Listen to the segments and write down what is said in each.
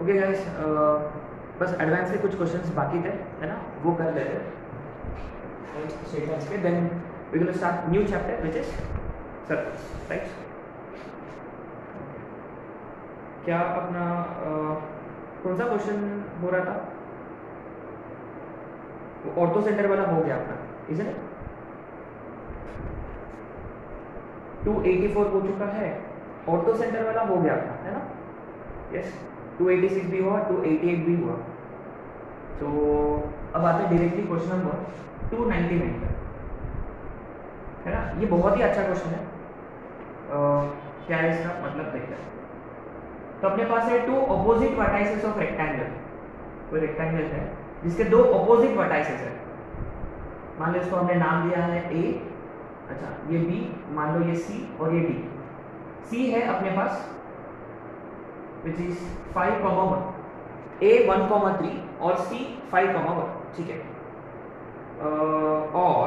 Okay guys, बस advance के कुछ क्वेश्चंस बाकी थे, है ना, वो कर लेते हैं। Then we will start new chapter which is circles, right. क्या अपना कौन सा क्वेश्चन हो रहा था? ऑर्थो सेंटर वाला हो गया अपना, इजंट इट? 284 हो चुका है, ऑर्थो सेंटर वाला हो गया अपना, है ना? यस, 286 भी हुआ, 288 भी हुआ। तो अब आते हैं डायरेक्टली क्वेश्चन नंबर 299 पर, है ना। ये बहुत ही अच्छा क्वेश्चन है। क्या है इसका मतलब देखते हैं। तो अपने पास है two opposite vertices of rectangle. कोई रेक्टेंगल है जिसके दो ऑपोजिट वर्टाइसेस है। मान लो इसको हमने नाम दिया है ए, अच्छा ये बी, मान लो ये सी और ये डी। सी है अपने पास विच इज 5,1, ए 1,3 और सी 5,1, ठीक है। और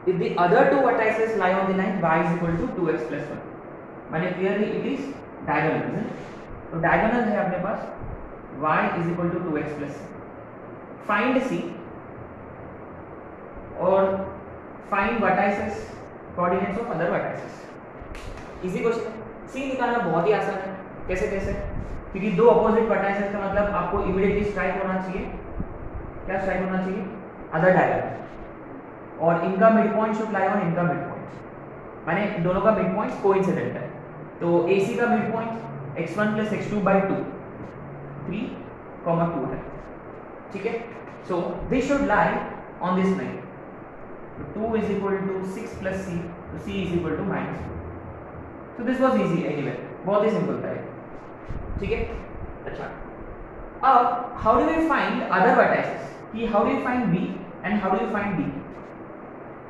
if the other two vertices lie on the line y is equal to 2x plus 1, माने clearly it is diagonal, isn't it? तो diagonal है अपने पास y is equal to 2x plus 1. Find C और find vertices coordinates of other vertices. Easy question है। C निकालना बहुत ही आसान है। कैसे कैसे? क्योंकि दो अपोजिट वर्टाइसेस का मतलब आपको इमीडिएटली स्ट्राइक होना चाहिए। क्या स्ट्राइक होना चाहिए? अदर डायगोनल, और इनका mid point should lie on इनका मिड पॉइंट, माने दोनों का मिड पॉइंट कोइंसिडेंट है। तो AC का मिड पॉइंट x1 + x2/2 3,2 है, ठीक है। So this should lie on this line. तो 2 is equal to 6 plus C, तो C is equal to -2. So this was easy anyway, बहुत ही सिंपल था ये, ठीक है। अच्छा, अब how do we find other vertices? कि how do you find B and how do you find D?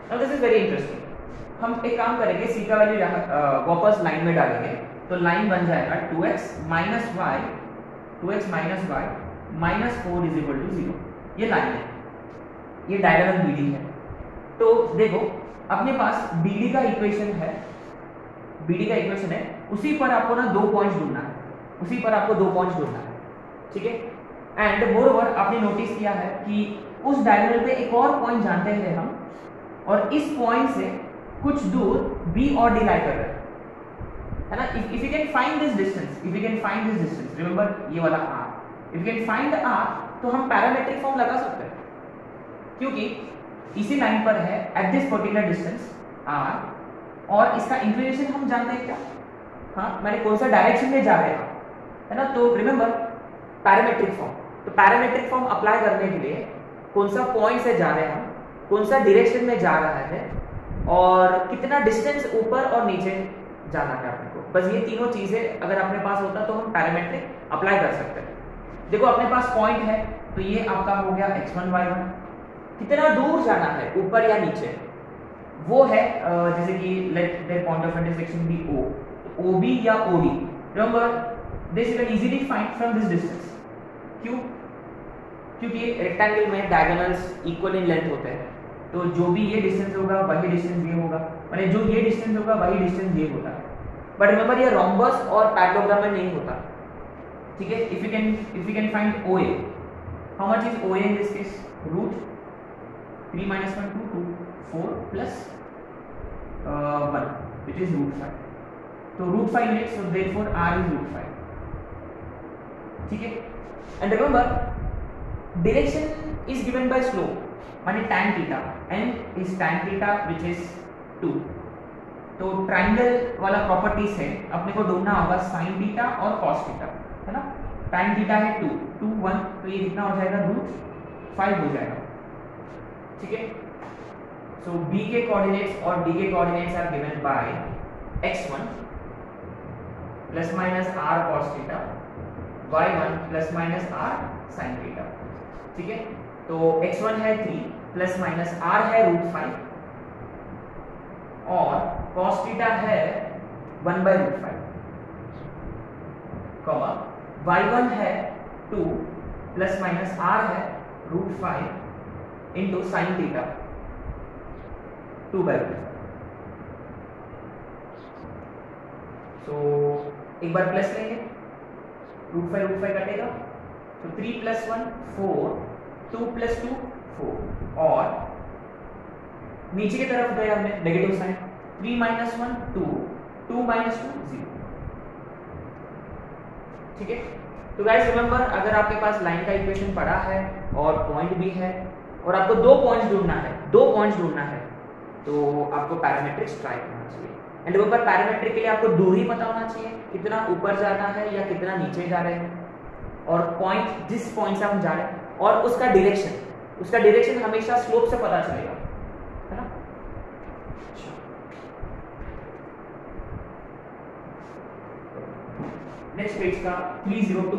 Now this is very interesting. हम एक काम करेंगे, C का वैल्यू वापस लाइन में डालेंगे, तो लाइन बन जाएगा 2x minus y minus 4 is equal to 0। ये लाइन है, ये डायगोनल BD है। तो देखो अपने पास BD का इक्वेशन है, उसी पर आपको ना दो पॉइंट्स ढूंढना है, ठीक है। एंड मोरओवर आपने नोटिस किया है कि उस डायगोनल पे एक और पॉइंट जानते हैं हम, और इस पॉइंट से कुछ दूर B और D लाई कर रहे हैं, है ना। If you can find this distance, remember ये वाला R, if you can find R, तो हम पैरामेट्रिक फॉर्म लगा सकते हैं, क्योंकि इसी लाइन पर है at this particular distance R, और इसका इंक्लिनेशन हम जानते हैं क्या, हाँ, मैंने कौन सा डायरेक्शन में जा रहे हैं, है ना। तो रिमेंबर पैरामेट्रिक फॉर्म, तो पैरामेट्रिक फॉर्म अप्लाई करने के लिए कौन सा पॉइंट से जा रहे हैं हम, कौन सा डायरेक्शन में जा रहा है, और कितना डिस्टेंस ऊपर और नीचे जाना है अपने को, बस ये तीनों चीजें अगर अपने पास होता तो हम पैरामेट्रिक अप्लाई कर सकते हैं। देखो अपने पास पॉइंट है, तो ये आपका हो गया x1 y1, कितना दूर जाना है ऊपर या नीचे, वो है जैसे कि let their point of intersection be O, तो OB या OD, remember this you can easily find from this distance. क्यों? क्योंकि रेक्टेंगल में डायगोनल्स इक्वल इन लेंथ होते हैं, तो जो भी ये डिस्टेंस होगा वही डिस्टेंस ये होगा, माने जो ये डिस्टेंस होगा वही डिस्टेंस ये होता है। बट रिमेंबर ये रोम्बस और पैरेललोग्राम में नहीं होता, ठीक है। If you can find OA, how much is OA in this case? √3 - 1 2 4 plus 1 which is √5, तो √5 let, so therefore R is √5, ठीक है। And remember direction is given by slope, माने tan theta, and is tan theta which is 2। तो triangle वाला property से अपने को ढूंढना होगा sin थीटा और cos थीटा, है ना। tan थीटा है 2 2 1, तो ये कितना हो जाएगा? √5 हो जाएगा, ठीक है। सो B के कोऑर्डिनेट्स और D के coordinates are given by x1 ± r cos theta, y1 ± r sin theta, ठीक है। तो x1 है 3 ± r है √5, और cos थीटा है 1/√5, कॉमा y1 है 2 ± r है √5 इंटू sin थीटा 2/√5। So एक बार प्लस लेंगे, रूट 5 कटेगा, तो 3 + 1 4, 2 + 2 4, और नीचे की तरफ गए हमने नेगेटिव साइन, 3 - 1 2, 2 - 2 0। ठीक है, तो गाइस रिमेंबर, अगर आपके पास लाइन का इक्वेशन पड़ा है और पॉइंट भी है और आपको दो पॉइंट्स ढूंढना है, तो आपको पैरामेट्रिक्स ट्राई करना चाहिए। एंड ऊपर पैरामेट्रिक के लिए आपको दूरी पता होना चाहिए, कितना ऊपर जाना है या कितना नीचे जा रहे हैं, और पॉइंट जिस पॉइंट से हम जा रहे हैं और उसका डायरेक्शन हमेशा स्लोप से पता चलेगा, है ना। नेक्स्ट पेज का 302,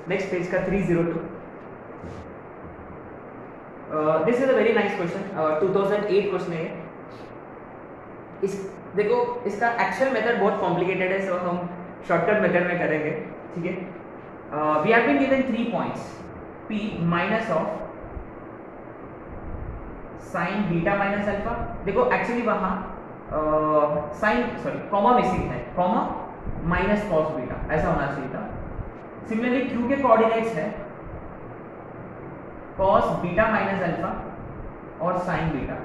नेक्स्ट पेज का 302। This is a very nice question, 2008 question है। इस देखो, इसका एक्चुअल मेथड बहुत कॉम्प्लिकेटेड है, सो हम शॉर्टकट मेथड में करेंगे। ठीक है, we have been given 3 points, p minus of sine beta minus alpha. देखो एक्चुअली वहां कॉमा मिसिंग है, कॉमा माइनस कॉस बीटा ऐसा होना चाहिए था। सिमिलरली q के कोऑर्डिनेट्स है कॉस बीटा माइनस अल्फा और साइन बीटा,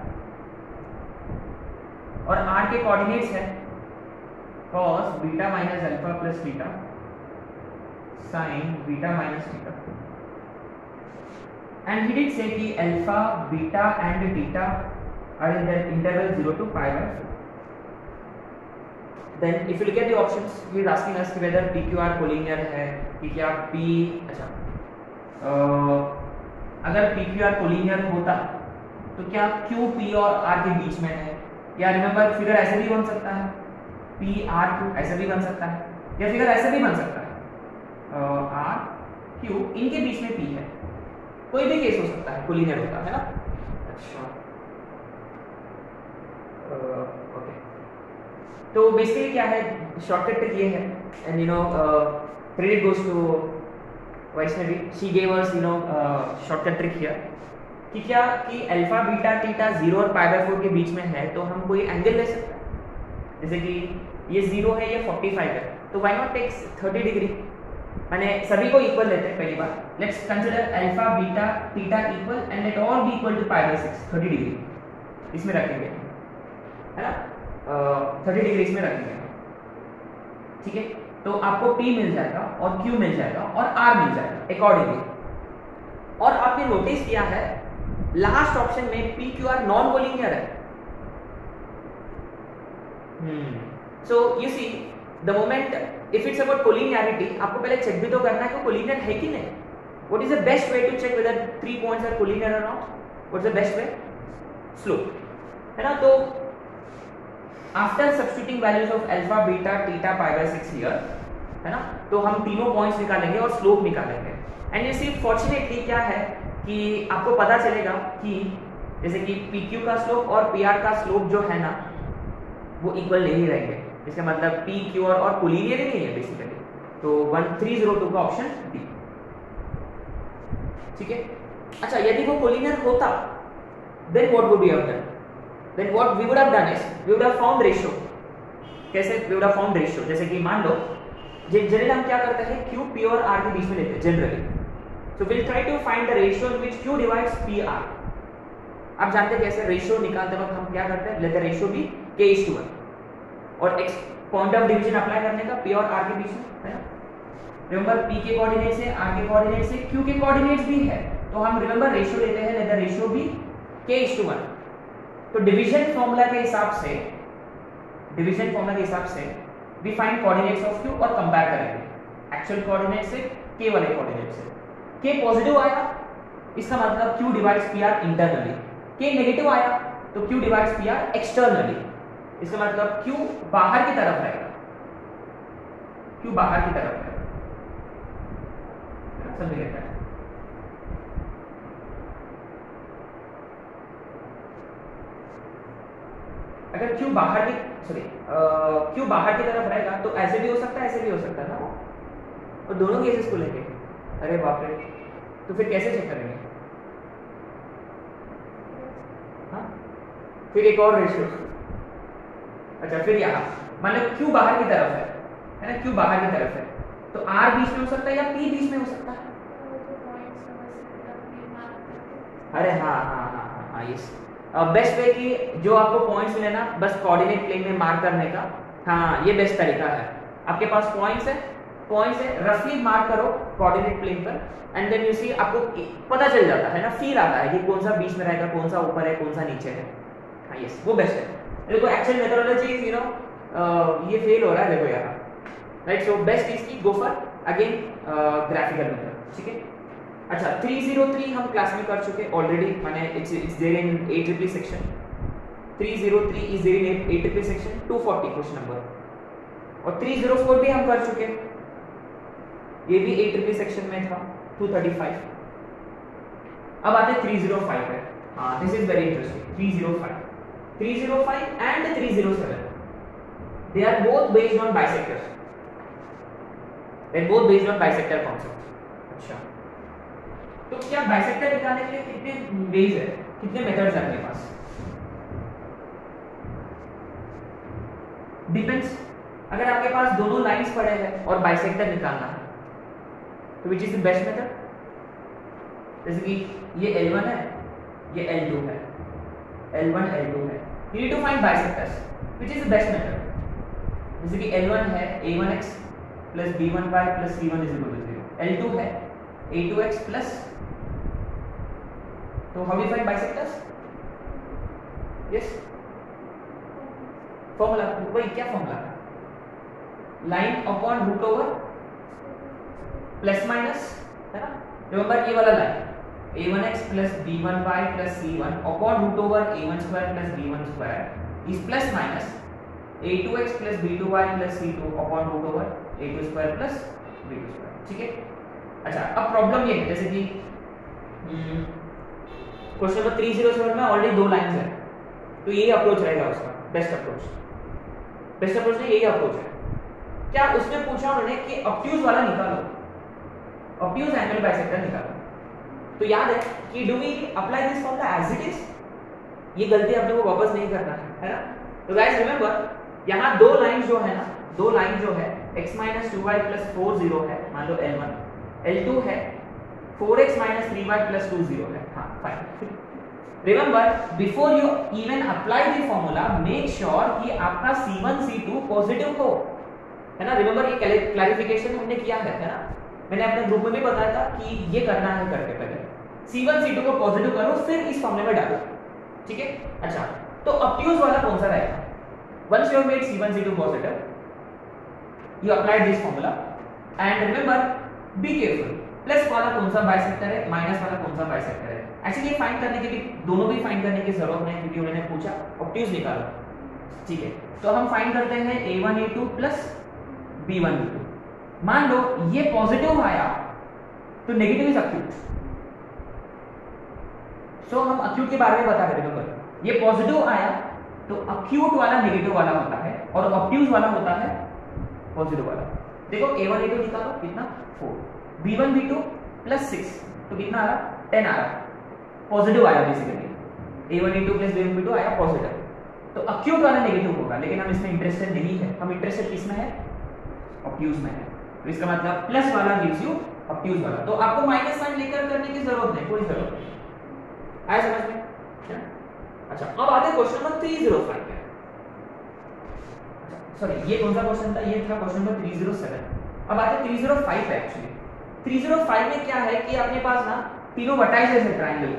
और r के कोऑर्डिनेट्स है cos beta minus alpha plus beta sine beta minus beta. And he did say कि alpha, beta and theta are in the interval 0 to pi/4. Then if you look at the options, he is asking us whether PQR collinear है कि क्या P, अच्छा अगर PQR collinear होता तो क्या Q P और R के बीच में है, या रिमेंबर फिगर ऐसे भी बन सकता है, P R Q ऐसे भी बन सकता है, या फिगर ऐसे भी बन सकता है R Q इनके बीच में P है, कोई भी केस हो सकता है, कोलिनियर होता है ना। अच्छा ओके, तो बेसिकली क्या है, शॉर्टकट ट्रिक ये है, and you know credit goes to Vaishnavi, she gave us you know shortcut trick here कि क्या कि अल्फा बीटा थीटा 0 और π/4 के बीच में है, तो हम कोई एंगल ले सकते हैं। जैसे कि ये 0 है, ये 45 है, तो व्हाई नॉट टेक 30 डिग्री, माने सभी को इक्वल लेते हैं पहली बार। Let's consider alpha beta theta equal and let all be equal to π/6, 30 degree इसमें रखेंगे, है ना, 30 डिग्री इसमें रखेंगे। ठीक है, तो आपको P मिल जाएगा और Q मिल जाएगा और R मिल जाएगा अकॉर्डिंगली। और आपने नोटिस किया है लास्ट ऑप्शन में PQR नॉन कोलिनियर है। So you see the moment if it's about collinearity, आपको पहले चेक भी तो करना है कि कोलिनियर है कि नहीं। What is the best way to check whether 3 points are collinear or not? What is the best way? Slope, है ना। तो after substituting values of alpha beta theta π/6 here, है ना, तो हम तीनों पॉइंट्स निकालेंगे और स्लोप निकालेंगे। एंड यू सी फॉर्चुनेटली क्या है कि आपको पता चलेगा कि जैसे कि PQ का स्लोप और PR का स्लोप जो है ना वो इक्वल नहीं रहेंगे। इसका मतलब PQ और कोलिनियर ही नहीं है बेसिकली। तो 1302 का ऑप्शन डी। ठीक है, अच्छा यदि वो कोलिनियर होता then what would we have done? Then what we would have done is we would have found ratio. कैसे we would have found ratio? जैसे कि मान लो जनरली हम क्या करते हैं, Q P और R के बीच में लेते हैं generally. So we'll try to find the ratio in which Q divides PR. आप जानते हैं कैसे रेशियो निकालते वक्त हम क्या करते हैं, let the ratio be k/1 और x point of division apply करने का P और R के बीच में, है ना। रिमेंबर P के कोऑर्डिनेट्स है, R के कोऑर्डिनेट्स है, Q के कोऑर्डिनेट्स भी है, तो हम रिमेंबर रेशियो लेते हैं, let the ratio be k/1। तो डिवीजन फार्मूला के हिसाब से we find coordinates of Q और कंपेयर करेंगे एक्चुअल कोऑर्डिनेट से K वाले कोऑर्डिनेट से। K पॉजिटिव आया इसका मतलब Q divides PR internally, K negative आया तो Q डिवाइड्स PR एक्सटर्नली, इसका मतलब Q बाहर की तरफ रहेगा, Q बाहर की तरफ रहेगा। समझ लेते हैं। अगर Q बाहर की तरफ रहेगा तो ऐसे भी हो सकता है, ऐसे भी हो सकता है ना, और दोनों केसेस को लेंगे। अरे बाप रे, तो फिर कैसे चेक करेंगे? फिर एक और रेशियो, अच्छा फिर यहाँ मान लो Q बाहर की तरफ है ना, Q बाहर की तरफ है, तो R बीच में हो सकता है या P बीच में हो सकता है? अरे हाँ हाँ हाँ हाँ हाँ, यस। बेस्ट वे कि जो आपको पॉइंट्स मिले ना बस कोऑर्डिनेट प्लेन में मार्क करने का, हाँ ये बेस्ट तरीका है। आपके पास पॉइंट्स है रफली मार्क करो कोऑर्डिनेट प्लेन पर, एंड देन यू सी आपको पता चल जाता है ना, फील आता है कि कौन सा बीच में रहेगा, कौन सा ऊपर है, कौन सा नीचे है। हाँ यस, वो बेस्ट है। देखो एक्चुअल मेथोडोलॉजी यू नो ये फेल हो रहा है देखो यहाँ, राइट। सो बेस्ट इज की go for again graphical method, ठीक है। अच्छा 303 हम क्लास में कर चुके ऑलरेडी, माने it's there in ACCC section. 303 is there in ACCC section 240 question number, और 304 भी हम कर चुके, ये भी ACCC सेक्शन में था 235। अब आते 305 है, हाँ this is very interesting. 305 and 307 they are both based on bisectors, they are both based on bisector concept. अच्छा तो क्या बाइसेक्टर निकालने के लिए कितने वेज है, कितने मेथड्स है आपके पास? डिपेंड्स। अगर आपके पास दोनों लाइंस पड़े हैं और बाइसेक्टर निकालना है तो which is the best method? जैसे कि ये L1 है, ये L2 है, L1 L2 है, you need to find bisectors, which is the best method। जैसे कि L1 है A1x plus B1y plus C1 is equal to 0, L2 है A2x plus, तो how we find bisectors? yes, formula वही, क्या formula? Line upon root over plus minus, है ना। Remember ये वाला line A1x plus B1y plus C1 upon root over A1 square plus B1 square is plus minus A2x plus B2y plus C2 upon root over A2 square plus B2 square, ठीक है। अच्छा अब problem ये है, जैसे कि question number 307 में already दो लाइंस है, तो यही अप्रोच रहेगा उसका बेस्ट अप्रोच। बेस्ट अप्रोच ने यही अप्रोच है। क्या उसने पूछा उन्होंने कि ऑब्ट्यूज वाला निकालो, ऑब्ट्यूज एंगल बाइसेक्टर निकालो, तो याद है कि do we apply this formula as it is, ये गलती अपने को वापस नहीं करना है ना। तो गाइस रिमेंबर यहाँ दो लाइन जो है ना, दो लाइन जो है x 2y 4 0 है, मान लो L1, L2 है 4x 3y 2 0 है, हाँ fine. Remember before you even apply the formula make sure कि आपका C1 C2 पॉजिटिव हो, है ना। रिमेंबर ये क्लैरिफिकेशन हमने किया है ना, मैंने अपने ग्रुप में भी बताया था कि ये करना है करके पहले C1 C2 को पॉजिटिव करो फिर इस फॉर्मूले में डालो, ठीक है। अच्छा तो ऑब्ट्यूज वाला कौन सा रहेगा? Once you have made C1 C2 positive you apply this formula and remember be careful, plus वाला कौन सा बाइसेक्टर है, माइनस वाला कौन सा बाइसेक्टर है। एक्चुअली ये फाइंड करने के लिए दोनों भी फाइंड करने की जरूरत नहीं, क्योंकि उन्होंने पूछा ऑब्ट्यूज निकालो, ठीक है। तो हम फाइंड करते हैं A1 A2 plus B1 B2। मान लो ये पॉजिटिव आया तो नेगेटिव इज अक्यूट, सो हम अक्यूट के बारे में बता रहे थे। ये पॉजिटिव आया तो अक्यूट वाला नेगेटिव वाला होता है और ऑब्ट्यूज वाला होता है पॉजिटिव वाला। देखो A1 A2 निकालो कितना 4, B1 B2 प्लस 6 तो कितना आ रहा 10 आ रहा, पॉजिटिव आया basically. A1 A2 plus B1 B2 आया पॉजिटिव, तो अक्यूट वाला नेगेटिव होगा, लेकिन हम इसमें इंटरेस्टेड नहीं है, हम इंटरेस्टेड किस में है? ऑब्ट्यूज में है। तो इसका मतलब प्लस वाला गिव्स यू ऑब्ट्यूज वाला, तो आपको माइनस साइन लेकर करने की जरूरत नहीं, कोई जरूरत नहीं। आया समझ में? अच्छा अब आते क्वेश्चन नंबर 305 पे। अच्छा सॉरी ये कौन सा क्वेश्चन था? ये था क्वेश्चन नंबर 307। अब आते 305 पे। एक्चुअली 305 में क्या है कि आपके पास ना तीनों वर्टाइसेस है ट्रायंगल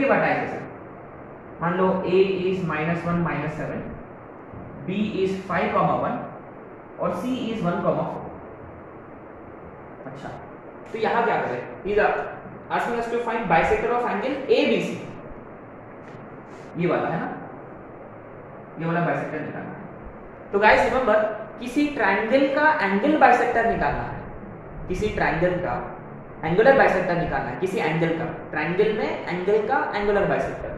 के वर्टाइसेस है। मान लो A इज -1 -7, B इज 5 1 और C इज 1 4। अच्छा तो यहां क्या करें? Is asking us to find bisector of angle ABC, ये वाला है ना, ये वाला बाइसेक्टर निकालना है। तो गाइस रिमेंबर किसी ट्रायंगल का एंगल बाइसेक्टर निकालना है, किसी ट्रायंगल का एंगुलर बाइसेक्टर निकालना है, किसी एंगल का, ट्रायंगल में एंगल का एंगुलर बाइसेक्टर।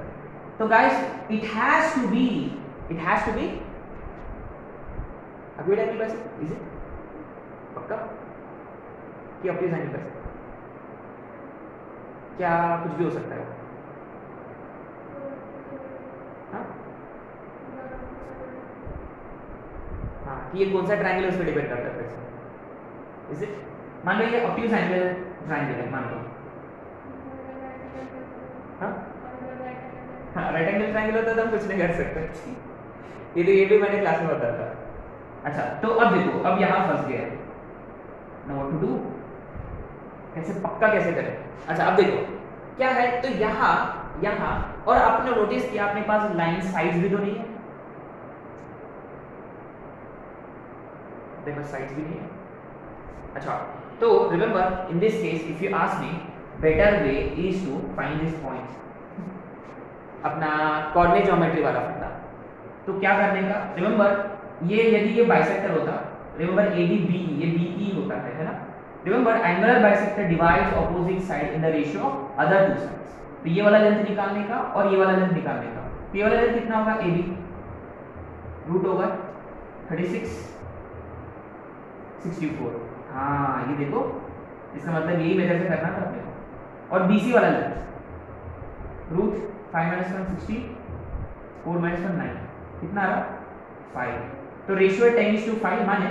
तो guys it has to be acute angle bisector, is it पक्का कि ऑब्ट्यूज एंगल बाइसेक्टर? क्या कुछ भी हो सकता है? हाँ हाँ कि ये कौन सा ट्रायंगल है उस पर डिपेंड करता है फिर से। Is it? मान लो ये ऑब्ट्यूज एंगल ट्रायंगल है, मान लो। हाँ हाँ, राइट एंगल ट्रायंगल होता तो हम कुछ नहीं कर सकते। ये भी मैंने क्लास में बताया था। अच्छा तो अब देखो, अब यहाँ फंस गया है, नाउ व्हाट टू डू, कैसे पक्का कैसे करें। अच्छा अब देखो क्या है, तो यहाँ यहाँ और आपने नोटिस किया अपने पास लाइन साइड्स भी तो नहीं है, अपने पास साइड्स भी नहीं है। अच्छा तो remember in this case if you ask me, better way is to find this point, अपना कोऑर्डिनेट ज्योमेट्री वाला फंडा। तो क्या करने का, रिमेंबर ये यदि ये बाइसेक्टर होता, रिमेंबर AD BE, ये BE होता है ना। Remember angular bisector divides opposite side in the ratio of other two sides. तो ये वाला लेंथ निकालने का और ये वाला लेंथ निकालने का, तो ये वाला लेंथ कितना होगा, AB रूट ओवर 36 64। हाँ ये देखो, इसका मतलब यही मेथड से करना था अपने को। और BC वाला लेंथ रूट 5 - 1 60 4 - 1 9, कितना आ रहा 5। तो रेशियो 10:5 माने